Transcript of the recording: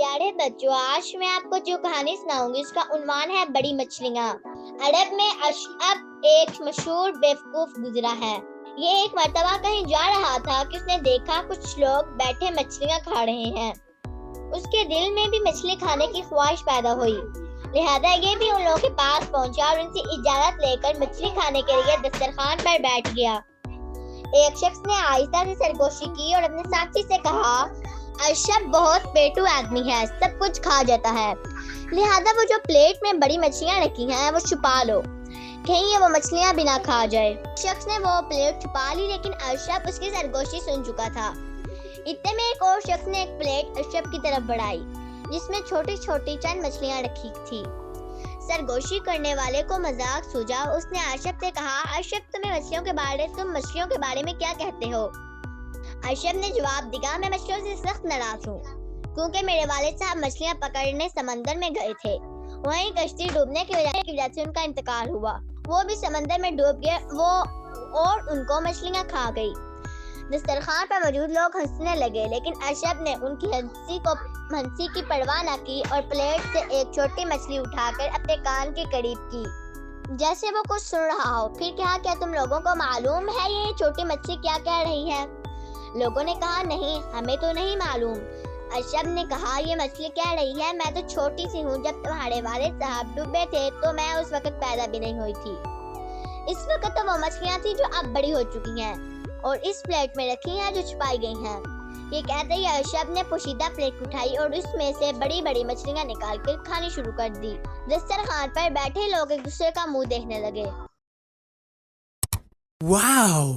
پیارے بچوں، آج میں آپ کو جو کہانی سناؤں گی اس کا عنوان ہے بڑی مچھلیاں۔ عرب میں اشعب ایک مشہور بیوقوف گزرا ہے۔ یہ ایک مرتبہ کہیں جا رہا تھا کہ اس نے دیکھا کچھ لوگ بیٹھے مچھلیاں کھا رہے ہیں۔ اس کے دل میں بھی مچھلی کھانے کی خواہش پیدا ہوئی، لہذا یہ بھی ان لوگوں کے پاس پہنچا اور ان سے اجازت لے کر مچھلی کھانے کے لیے دسترخوان پر بیٹھ گیا۔ ایک شخص نے آہستہ سے سرگوشی کی اور اپنے ساتھی سے کہا، اشرف بہت پیٹو آدمی ہے، سب کچھ کھا جاتا ہے، لہذا وہ جو پلیٹ میں بڑی مچھلیاں رکھی ہیں وہ چھپا لو، کہیں یہ وہ مچھلیاں بھی نہ کھا جائے۔ شخص نے وہ پلیٹ چھپا لی، لیکن اشرف اس کی سرگوشی سن چکا تھا۔ اتنے میں ایک اور شخص نے ایک پلیٹ اشرف کی طرف بڑھائی جس میں چھوٹی چھوٹی چند مچھلیاں رکھی تھی۔ سرگوشی کرنے والے کو مذاق سوجا، اس نے اشرف سے کہا، اشرف تم مچھلیوں کے بارے میں کیا کہتے ہو؟ اشرف نے جواب دیا، میں مچھلیوں سے سخت ناراض ہوں، کیونکہ میرے والد صاحب مچھلیاں پکڑنے سمندر میں گئے تھے، وہیں کشتی ڈوبنے کی وجہ سے ان کا انتقال ہوا، وہ بھی سمندر میں ڈوب گئے اور ان کو مچھلیاں کھا گئی۔ دسترخوان پر موجود لوگ ہنسنے لگے، لیکن اشرف نے ان کی ہنسی کی پرواہ نہ کی اور پلیٹ سے ایک چھوٹی مچھلی اٹھا کر اپنے کان کے قریب کی، جیسے وہ کچھ سن رہا ہو۔ پھر کہا، کیا تم لوگوں کو معلوم ہے یہ چھوٹی مچھلی کیا کہہ رہی ہے؟ لوگوں نے کہا، نہیں، ہمیں تو نہیں معلوم۔ اشرف نے کہا، یہ مچھلی کہہ رہی ہے، میں تو چھوٹی سی ہوں، جب تمہارے والد صاحب ڈوبے تھے تو میں اس وقت پیدا بھی نہیں ہوئی تھی۔ اس وقت تو وہ مچھلیاں تھیں جو اب بڑی ہو چکی ہیں اور اس پلیٹ میں رکھی ہیں جو چھپائی گئی ہیں۔ یہ کہتے ہی اشرف نے پوشیدہ پلیٹ اٹھائی اور اس میں سے بڑی بڑی مچھلیاں نکال کر کھانی شروع کر دی۔ دسترخوان پر بیٹھے لوگ ایک دوسرے کا منہ دیکھنے لگے۔ واو!